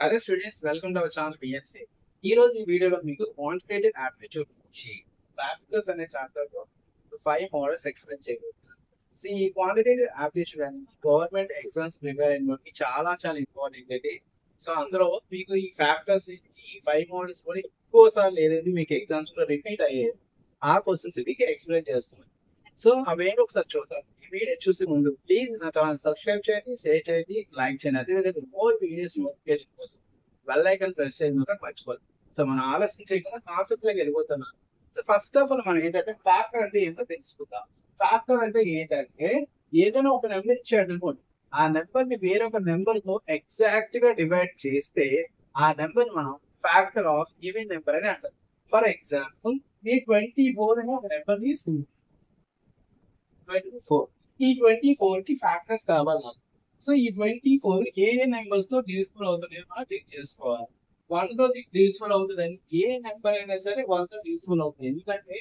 Hello students, welcome to our channel BNC. ఈ రోజు ఈ వీడియోలో మీకు క్వాంటిటేటివ్ యాప్టిట్యూడ్ నుంచి ఫ్యాక్టర్స్ అనే చాప్టర్ లో 5 మోడల్స్ ఎక్స్ప్లెయిన్ చేయబోతున్నాను. సో ఈ క్వాంటిటేటివ్ యాప్టిట్యూడ్ అనేది గవర్నమెంట్ ఎగ్జామ్స్ ప్రిపేర్ అయిన వాళ్ళకి చాలా చాలా ఇంపార్టెంట్ అండి. సో అందులో మీకు ఈ ఫ్యాక్టర్స్ ఈ 5 మోడల్స్ కూడా ఎక్కువ సార్లు ఏదైతే మీకు ఎగ్జామ్స్ లో రిపీట్ అయ్యాయి ఆ క్వశ్చన్స్ మీకు ఎక్స్ప్లెయిన్ చేస్తున్నాను. సో అవేంటి ఒకసారి చూద్దాం. ఈ వీడియో చూసే ముందు ప్లీజ్ నా ఛానల్ సబ్స్క్రైబ్ చేయండి, షేర్ చేయండి, లైక్ చేయండి. అదేవిధంగా మోర్ వీడియోస్ నోటిఫికేషన్ కోసం బెల్ ఐకాన్ ప్రెస్ చేయడం మాత్రం మర్చిపోదు. సో మనం ఆలోచన చేయకుండా కాన్సెప్ట్ లోకి వెళ్ళిపోతున్నాం. సో ఫస్ట్ ఆఫ్ ఆల్ మనం ఏంటంటే ఫ్యాక్టర్ అంటే ఏంటో తెలుసుకుందాం. ఫ్యాక్టర్ అంటే ఏంటంటే ఏదైనా ఒక నెంబర్ ఇచ్చాడు అనుకోండి, ఆ నెంబర్ ని వేరొక నెంబర్ తో ఎగ్జాక్ట్ గా డివైడ్ చేస్తే ఆ నెంబర్ మనం ఫ్యాక్టర్ ఆఫ్ గివెన్ నెంబర్ అని అంటారు. ఫర్ ఎగ్జాంపుల్ ఈ 24 అనే ఒక నెంబర్ తీసుకుంది. 24 ఈ 24 కి ఫ్యాక్టర్స్ కావాలి నాకు. సో ఈ 24 ఏ నెంబర్స్ తో డివిజిబుల్ అవుతుంది మనం చెక్ చేసుకోవాలి. 1 తో డివిజిబుల్ అవుతుందని ఏ నెంబర్ అయినా సరే 1 తో డివిజిబుల్ అవుతుంది, ఎందుకంటే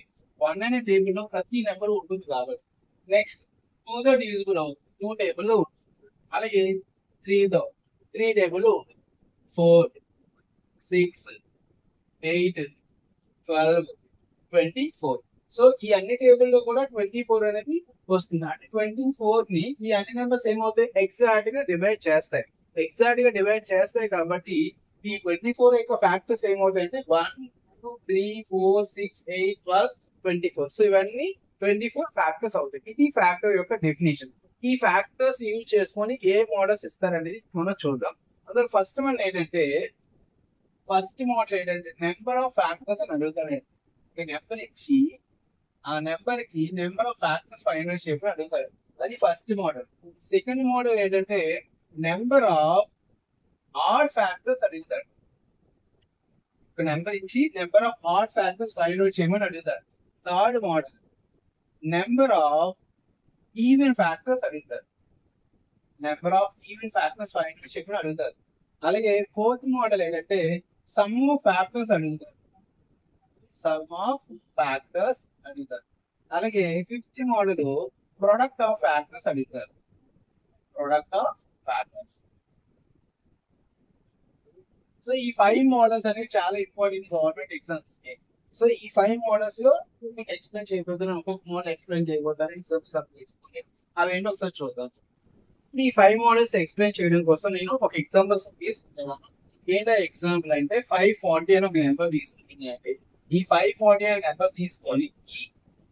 1 అనే టేబుల్ లో ప్రతి నెంబర్ ఉంటుంది కాబట్టి. నెక్స్ట్ 2 తో డివిజిబుల్ అవుతుంది, 2 టేబుల్ లో ఉంటుంది. అలాగే 3 తో 3 టేబుల్ లో ఉంటుంది. 4 6 8 12 24. సో ఈ అన్ని టేబుల్ లో కూడా 24 అనేది వస్తుంది. అంటే 24 ని ఈ అన్ని నెంబర్స్ ఏమవుతాయి, ఎగ్జాక్ట్ గా డివైడ్ చేస్తాయి. ఎగ్జాక్ట్ గా డివైడ్ చేస్తాయి కాబట్టి ఈ 24 యొక్క ఫ్యాక్టర్స్ ఏమవుతాయి అంటే 1 2 3 4 6 8 12 24. సో ఇవన్నీ 24 ఫ్యాక్టర్స్ అవుతాయి. ఇది ఫ్యాక్టర్ యొక్క డెఫినేషన్. ఈ ఫ్యాక్టర్స్ యూజ్ చేసుకొని ఏ మోడల్స్ ఇస్తారనేది మనం చూద్దాం. అందులో ఫస్ట్ మోడల్ ఏంటంటే నెంబర్ ఆఫ్ ఫ్యాక్టర్స్ అని అడుగుతారండి. నెంబర్ ఇచ్చి ఆ నెంబర్ కి number of factors find out చేయమని అడుగుతారు. అది ఫస్ట్ మోడల్. సెకండ్ మోడల్ ఏంటంటే నెంబర్ ఆఫ్ ఆడ్ ఫ్యాక్టర్స్ అడుగుతారు. ఒక నెంబర్ ఇచ్చి number of odd factors find out చేయమని అడుగుతారు. Third model number of even factors అడుగుతారు. Number of even factors find out చేయమని అడుగుతారు. అలాగే ఫోర్త్ మోడల్ ఏంటంటే సమ్ ఆఫ్ ఫ్యాక్టర్స్ అడుగుతారు. సమ్ ఆఫ్ ఫ్యాక్టర్స్ అడుగుతారు. అలాగే fifth model product of factors అడుగుతారు. Product of factors. సో ఈ 5 మోడల్స్ అనేవి చాలా ఇంపార్టెంట్ గవర్నమెంట్ ఎగ్జామ్స్ కి. సో ఈ 5 మోడల్స్ లో మీకు ఎక్స్ప్లెయిన్ చేయబోతున్నాను. ఒక్కొక్క మోడల్ ఎక్స్ప్లెయిన్ చేయబోతాను. ఎగ్జామ్స్ తీసుకుని అవేంటో ఒకసారి చూద్దాం. ఈ 5 మోడల్స్ ఎక్స్ప్లెయిన్ చేయడం కోసం నేను ఒక ఎగ్జాంపుల్స్ తీసుకుంటున్నాను. ఏంటో ఎగ్జాంపుల్ అంటే 540 అని ఒక నెంబర్ తీసుకుంటే ఈ 540 అనే నెంబర్ తీసుకొని ఈ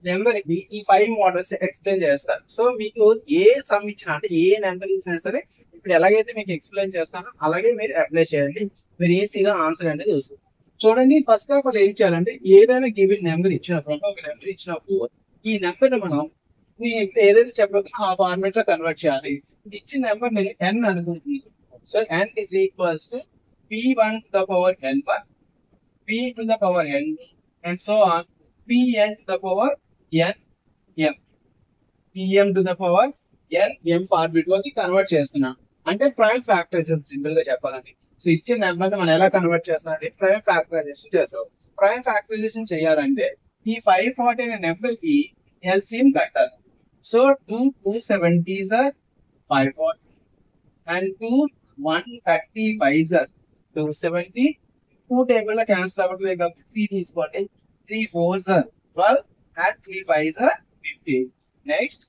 నెంబర్ కి ఈ 5 మోడల్స్ ఎక్స్ప్లెయిన్ చేస్తారు. సో మీకు ఏ సమ్ ఇచ్చినా అంటే ఏ నెంబర్ ఇచ్చినా సరే ఇప్పుడు ఎలాగైతే మీకు ఎక్స్ప్లెయిన్ చేస్తానో అలాగే మీరు అప్లై చేయండి. మీరు ఈజీగా ఆన్సర్ అనేది వస్తుంది. చూడండి, ఫస్ట్ ఆఫ్ ఆల్ ఏం చేయాలంటే ఏదైనా గివెన్ నెంబర్ ఇచ్చినప్పుడు ఒక నెంబర్ ఇచ్చినప్పుడు ఈ నెంబర్ మనం ఏదైతే చెప్పబోతున్నా ఆ ఫార్మేట్ లో కన్వర్ట్ చేయాలి. ఇచ్చిన నెంబర్ నేను n అనుకుంటున్నాను. So n is equals to p1 to the power n1, p to the power n2, and so on, pn to the power nm. pm to the power nm format లోకి convert చేస్తున్నాం. అంటే prime factorisation simple గా చెప్పాలండి. So ఇచ్చిన number ని మనం ఎలా convert చేస్తాం అంటే ప్రైమ్ ఫ్యాక్టరైజేషన్ చేస్తాం. ప్రైమ్ ఫ్యాక్టరైజేషన్ చేయాలంటే ఈ 540 అనే నెంబర్ కి ఎల్సిఎం కట్టాలి. So 2 270s are 540 and 2 135s are 270. 2 table లో క్యాన్సిల్ అవ్వట్లేదు కాబట్టి 3 తీసుకోండి. 3 4s are 12 and 3 5s are 15. Next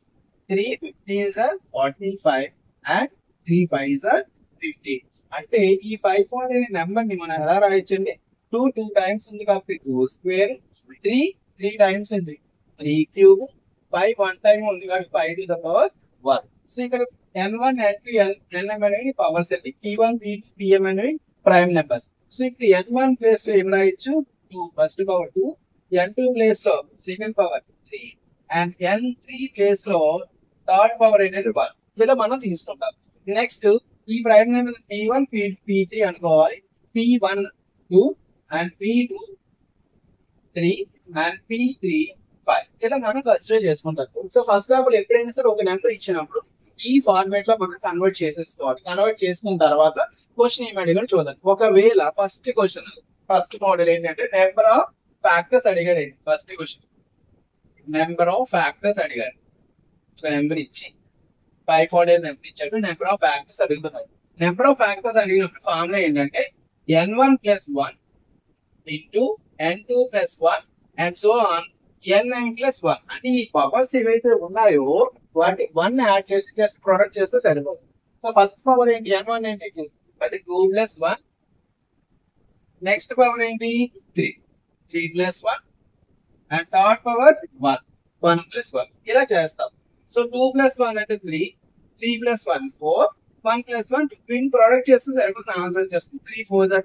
3 15s are 45 and 3 5s are 15. అంటే ఈ 540 అనే నెంబర్ ని మనం ఎలా రాయొచ్చండి, 2 2 టైమ్స్ ఉంది కాబట్టి 2 స్క్వేర్, 3 3 టైమ్స్ ఉంది 3 క్యూబ్, 5 1 టైం ఉంది కాబట్టి 5 to the power 1. సో ఇక్కడ n1 n2 nm అనేవి power set, p1 p2 pm అనేవి ప్రైమ్ నెంబర్స్. సో ఇక్కడ n1 ప్లేస్ లో ఏం రాయొచ్చు, 2 ఫస్ట్ పవర్ 2, n2 ప్లేస్ లో second power 3 and n3 place లో థర్డ్ పవర్ ఏంటంటే 1. ఇలా మనం తీసుకుంటాం. నెక్స్ట్ ఈ prime number p1 p2 p3 అనుకోవాలి. p1 2 and p2 3 and p3 5. ఇలా మనం కన్సిడర్ చేసుకుంటాం. సో ఫస్ట్ ఆఫ్ ఆల్ ఎప్పుడైనా సరే ఒక నెంబర్ ఇచ్చినప్పుడు ఈ ఫార్మేట్ లో మనం కన్వర్ట్ చేసేసుకోవాలి. కన్వర్ట్ చేసుకున్న తర్వాత క్వశ్చన్ ఏమి అడిగారు చూద్దాం. ఒకవేళ ఫస్ట్ మోడల్ ఏంటంటే నెంబర్ ఆఫ్ ఫ్యాక్టర్స్ అడిగారు. First question number of factors అడిగారు. ఒక నెంబర్ ఇచ్చి 540 నెంబర్ ఇచ్చాడు, నెంబర్ ఆఫ్ ఫ్యాక్టర్స్ అడుగుతున్నారు. నెంబర్ ఆఫ్ ఫ్యాక్టర్స్ అడిగినప్పుడు ఫార్ములా ఏంటంటే n1 plus 1 into n2 plus 1 and so on n9 plus 1. అంటే ఈ పవర్స్ ఏవైతే ఉన్నాయో వాటి 1 యాడ్ చేసి జస్ట్ ప్రొడక్ట్ చేస్తే సరిపోతుంది. సో ఫస్ట్ పవర్ ఏంటి n1 ఏంటి 2, అంటే 2 plus 1. నెక్స్ట్ పవర్ ఏంటి 3 plus 1 and third power 1 plus 1. ఇలా చేస్తాం. సో 2 plus 1 అంటే 3 plus 1 4, 1 plus 1 2. ట్విన్ ప్రొడక్ట్ చేస్తే సరిపోతుంది. ఆన్సర్ చేస్తుంది 3 4s are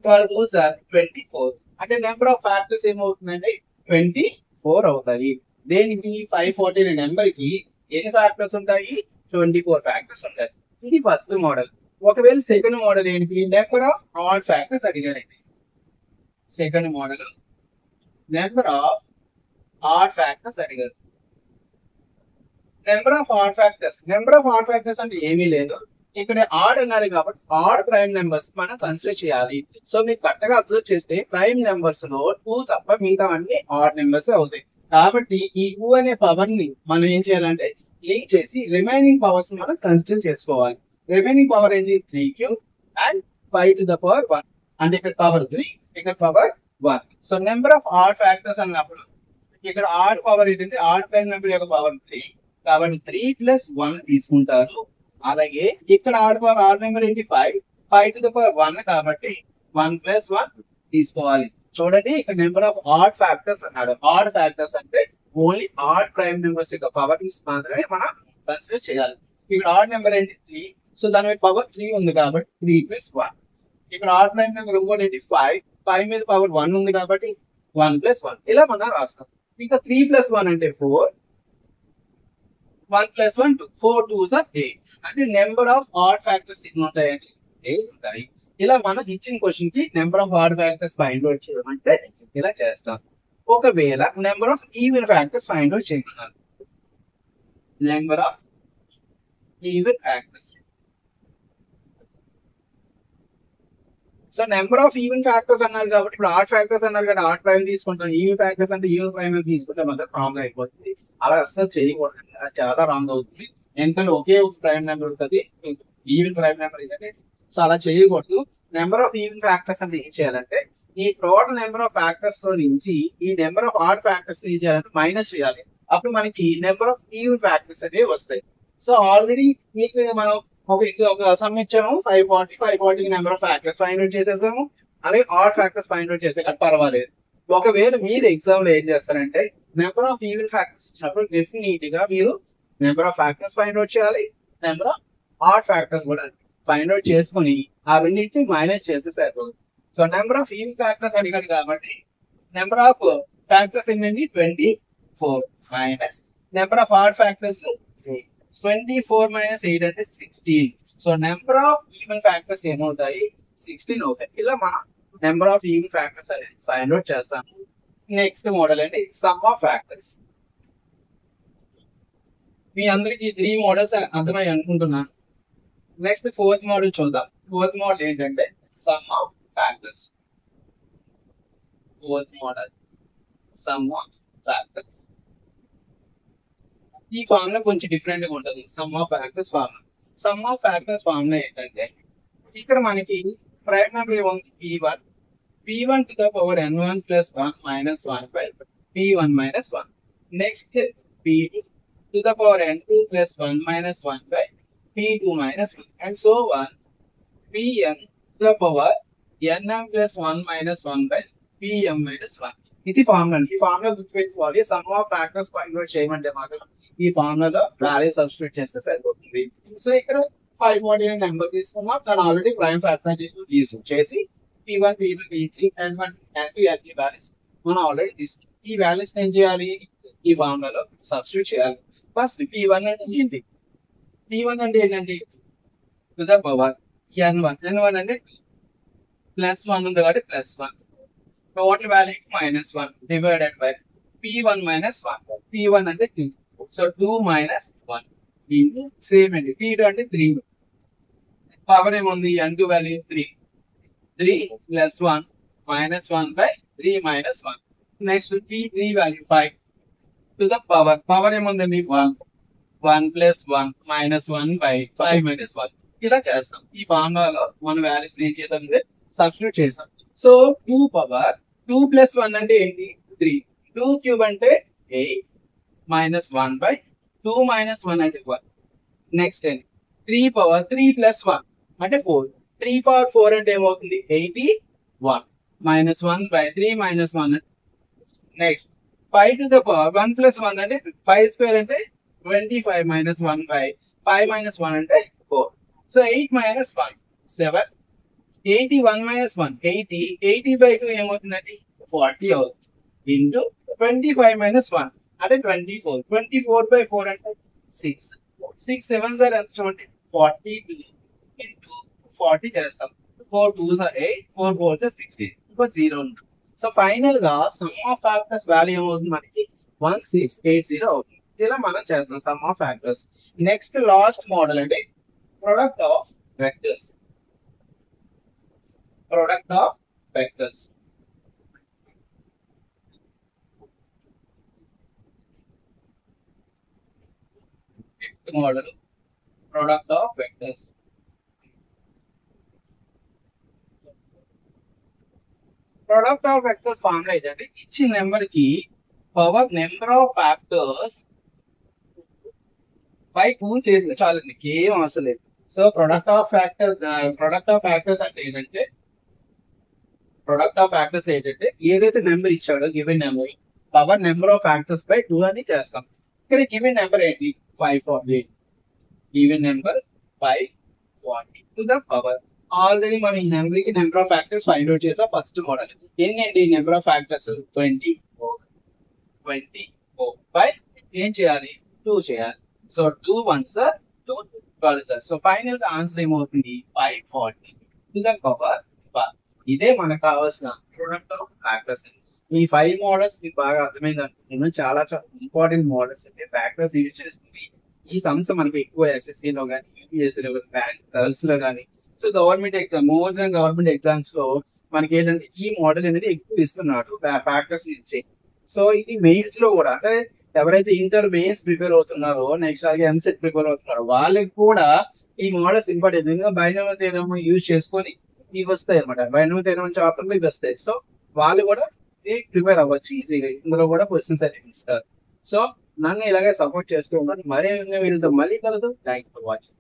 12 2s are 24. అంటే నెంబర్ ఆఫ్ ఫ్యాక్టర్స్ ఏమవుతుందంటే 24 అవుతాయి. దేనికి 540 అనే నెంబర్ కి ఎన్ని ఫ్యాక్టర్స్ ఉంటాయి? 24 ఫ్యాక్టర్స్ ఉంటాయి. ఇది ఫస్ట్ మోడల్. ఒకవేళ సెకండ్ మోడల్ ఏంటి? నెంబర్ ఆఫ్ ఆడ్ ఫ్యాక్టర్స్ అడిగారండి. Second model number of odd factors అడిగారు. నెంబర్ ఆఫ్ ఆడ్ ఫ్యాక్టర్స్ అంటే ఏమీ లేదు. ఇక్కడ ఆడ్ అన్నాడు కాబట్టి ఆడ్ ప్రైమ్ నెంబర్స్ మనం కన్సిడర్ చేయాలి. సో మీరు కరెక్ట్గా అబ్జర్వ్ చేస్తే ప్రైమ్ నెంబర్స్ లో 2 తప్ప మిగతా అన్ని ఆడ్ నెంబర్స్ అవుతాయి. కాబట్టి ఈ 2 అనే పవర్ ని మనం ఏం చేయాలంటే లీక్ చేసి రిమైనింగ్ పవర్స్ మనం కన్సిడర్ చేసుకోవాలి. రిమైనింగ్ పవర్ ఏంటి? 3³ అండ్ 5 to the power 1. అంటే ఇక్కడ పవర్ 3, ఇక్కడ power 1. So number of odd factors అన్నప్పుడు ఇక్కడ ఆడ్ పవర్ ఏంటంటే ఆడ్ ప్రైమ్ నెంబర్ యొక్క పవర్ 3 కాబట్టి 3 plus 1 తీసుకుంటారు. అలాగే ఇక్కడ ఆడ్ నెంబర్ ఏంటి 5 to the power 1 కాబట్టి 1 plus 1 తీసుకోవాలి. చూడండి ఇక్కడ నెంబర్ ఆఫ్ ఆడ్ ఫ్యాక్టర్స్ అన్నాడు. ఆడ్ ఫ్యాక్టర్స్ అంటే ఓన్లీ ఆడ్ ప్రైమ్ నెంబర్స్ యొక్క పవర్ మాత్రమే మనం కన్సిడర్ చేయాలి. ఇక్కడ ఆడ్ నెంబర్ ఏంటి 3, సో దాని మీద పవర్ 3 ఉంది కాబట్టి 3 plus 1. ఇక్కడ ఆడ్ ప్రైమ్ నెంబర్ ఇంకోటి ఏంటి 5 మీద పవర్ 1 ఉంది కాబట్టి 1 plus 1. ఇలా మనం రాస్తాం. ఇంకా 3 plus 1 అంటే 4, 1 plus 1 2, 4 2s are 8. అంటే నెంబర్ ఆఫ్ ఆడ్ ఫ్యాక్టర్స్ ఎన్ని ఉంటాయండి? 8 ఉంటాయి. ఇలా మనం ఇచ్చిన క్వశ్చన్ కి number of odd factors find out చేయమంటే ఇలా చేస్తాం. ఒకవేళ number of even factors find out చేయమన్నారు. Number of even factors. So number of even factors అన్నారు కాబట్టి ఇప్పుడు ఆడ్ ఫ్యాక్టర్స్ అన్నారు కదా, ఆడ్ ప్రైమ్ తీసుకుంటాం. ఈవెన్ ఫ్యాక్టర్స్ అంటే ఈవెన్ ప్రైమ్ తీసుకుంటే మాత్రం రాంగ్ అయిపోతుంది. అలా అసలు చేయకూడదు, అది చాలా రాంగ్ అవుతుంది. ఎందుకంటే ఒకే ఒక ప్రైమ్ నెంబర్ ఉంటుంది, ఈవెన్ ప్రైమ్ నెంబర్ ఏంటంటే. సో అలా చేయకూడదు. నెంబర్ ఆఫ్ ఈవెన్ ఫ్యాక్టర్స్ అంటే ఏం చేయాలంటే ఈ టోటల్ నెంబర్ ఆఫ్ ఫ్యాక్టర్స్ లో నుంచి ఈ నెంబర్ ఆఫ్ ఆడ్ ఫ్యాక్టర్స్ ఏం చేయాలంటే మైనస్ చేయాలి. అప్పుడు మనకి నెంబర్ ఆఫ్ ఈవెన్ ఫ్యాక్టర్స్ అనేవి వస్తాయి. సో ఆల్రెడీ మీకు మనం ఒక సమ్ ఇచ్చాము 540 number of factors find out చేసేసాము. అలాగే ఆడ్ ఫ్యాక్టర్స్ ఫైండ్ అవుట్ చేసే పర్వాలేదు. ఒకవేళ మీరు ఎగ్జామ్ లో ఏం చేస్తారంటే నెంబర్ ఆఫ్ ఈవెన్ ఫ్యాక్టర్స్ ఇచ్చినప్పుడు డెఫినెట్ గా మీరు number of factors find out చేయాలి, నెంబర్ ఆఫ్ ఆడ్ ఫ్యాక్టర్స్ కూడా ఫైండ్ అవుట్ చేసుకుని ఆ రెండింటిని మైనస్ చేస్తే సరిపోతుంది. So number of even factors అడిగాడు కాబట్టి నెంబర్ ఆఫ్ ఫ్యాక్టర్స్ ఏంటండి 24 minus number of odd factors 24 minus 8 అంటే 16. So number of even factors ఏమవుతాయి? 16 అవుతాయి. ఇలా మనం నెంబర్ ఆఫ్ ఈవెన్ ఫ్యాక్టర్స్ అనేది ఫైండ్ అవుట్ చేస్తాం. నెక్స్ట్ మోడల్ అండి సమ్ ఆఫ్ ఫ్యాక్టర్స్. మీ అందరికి 3 మోడల్స్ అర్థమై అనుకుంటున్నాను. నెక్స్ట్ 4th మోడల్ చూద్దాం. 4th మోడల్ ఏంటంటే sum of factors. 4th model some of factors. ఈ ఫార్ములా కొంచెం డిఫరెంట్ గా ఉంటుంది. Some of factors formula. Some of factors formula ఏంటంటే ఇక్కడ మనకి ప్రైమ్ నెంబర్ ఏముంది p1 to the power n1 plus 1 minus 1 by p1 minus 1. Next p2 to the power n2 plus 1 minus 1 by p2 minus 1 and so on pm to the power nm plus 1 minus 1 by pm minus 1. ఇది formula. ఈ formula గుర్తుపెట్టుకోవాలి. Some of factors find out చేయమంటే మాత్రం ఈ ఫార్ములాలో value substitute చేస్తే సరిపోతుంది. So ఇక్కడ 540 అనే నెంబర్ తీసుకున్నాం. దాని ఆల్రెడీ ప్రైమ్ ఫ్యాక్టరైజేషన్ చేసి p1 p2 p3 n1 n2 n3 values మనం ఆల్రెడీ తీసుకున్నాం. ఈ వాల్యూస్ ఏం చేయాలి? ఈ ఫార్ములాలో సబ్స్టిట్యూట్ చేయాలి. ఫస్ట్ p1 అంటే ఏంటి? p1 అంటే ఏంటంటే టు ద పవర్ n1 అంటే ప్లస్ 1 ఉంది కాబట్టి plus 1 total value -1 divided by p1 minus 1. p1 అంటే 2. సో 2 minus 1 ఇంటూ సేమ్ అండి p2 అంటే 3. పవర్ ఏముంది? n2 value 3 plus 1 minus 1 by 3 minus 1. Next p3 value 5 to the power ఏముందండి 1 plus 1 minus 1 by 5 minus 1. ఇలా చేస్తాం. ఈ ఫార్ములాలో మన వాల్యూస్ ఏం చేసాం సబ్స్టిట్యూట్ చేసాం. సో 2 పవర్ 2 ప్లస్ 1 అంటే ఏంటి 3, 2 క్యూబ్ అంటే 8 మైనస్ 1 బై 2 మైనస్ 1 అంటే 1. నెక్స్ట్ ఏంటి 3 పవర్ 3 ప్లస్ 1 అంటే 4, 3 పవర్ 4 అంటే ఏమవుతుంది 81 minus 1 by 3 minus 1. Next 5 to the power 1 plus 1 అంటే 5 స్క్వేర్ అంటే 25 మైనస్ 1 బై 5 మైనస్ 1 అంటే 4. సో 8 మైనస్ 1 7, 81 మైనస్ 1 80, 80 బై 2 ఏమవుతుందండి 40 అవుతుంది ఇంటూ 25 మైనస్ 1 అంటే 24, 24 బై 4 అంటే 6, 6 7 సార్ ఎంత చూడండి 42 ఇంటూ 40 చేస్తాం. 4 2s are 8, 4 4s are 16, ఇంకో 0 ఉంటుంది. సో ఫైనల్ గా సమ్ ఆఫ్ ఫ్యాక్టర్స్ వాల్యూ ఏమవుతుంది మనకి 1680 అవుతుంది. ఇలా మనం చేస్తాం sum of factors. Next last model అంటే product of vectors. Product of vectors model product of vectors. Product of vectors formula ఏంటంటే ఇచ్చిన నెంబర్ కి power number of factors by 2 చేస్తే చాలండి, ఏం అవసరం లేదు. సో ప్రొడక్ట్ ఆఫ్ ఫ్యాక్టర్స్ అంటే ఏంటంటే ఏదైతే నెంబర్ ఇచ్చాడో given number power number of factors by 2 అని చేస్తాం. ఇక్కడ గివెన్ నెంబర్ ఏంటి 548, given number 540 to the power. Already మనం ఈ నెంబర్ కి number of factors find out చేసాం ఫస్ట్ మోడల్. ఏంటండి నెంబర్ ఆఫ్ ఫ్యాక్టర్స్ 24 బై ఏం చేయాలి 2 చేయాలి. So 2 1s are 2 12s are. So final గా ఆన్సర్ ఏమవుతుంది 540 టు ద పవర్ 1. ఇదే మనకు కావాల్సిన ప్రొడక్ట్ ఆఫ్ ఫ్యాక్టర్స్. ఈ 5 మోడల్స్ మీకు బాగా అర్థమైంది అనుకుంటున్నాను. చాలా చాలా ఇంపార్టెంట్ మోడల్స్ అంటే ఫ్యాక్టర్స్ యూజ్ చేసుకుని ఈ సమ్స్ మనకి ఎక్కువ SSC లో కానీ UPSC లో కానీ బ్యాంక్ గర్ల్స్ లో కానీ so government exam more than government exams లో మనకి ఏంటంటే ఈ మోడల్ అనేది ఎక్కువ ఇస్తున్నాడు ఫ్యాక్టర్స్ ఇచ్చే. సో ఇది మెయిన్స్ లో కూడా అంటే ఎవరైతే ఇంటర్ మెయిన్స్ ప్రిపేర్ అవుతున్నారో నెక్స్ట్ అలాగే ఎంసెట్ ప్రిపేర్ అవుతున్నారో వాళ్ళకి కూడా ఈ మోడల్స్ ఇంపార్టెంట్. ఇంకా బైనామియల్ థియరమ్ యూజ్ చేసుకొని ఇవి వస్తాయి అనమాట. బైనామియల్ థియరమ్ చాప్టర్ లో ఇవి వస్తాయి. సో వాళ్ళు కూడా ఇది ప్రిపేర్ అవ్వచ్చు ఈజీగా. ఇందులో కూడా క్వశ్చన్స్ అనేవి ఇస్తారు. సో నన్ను ఇలాగే సపోర్ట్ చేస్తూ ఉన్నాను. మరీ వీళ్ళతో మళ్ళీ కలదు. Thank you for watching.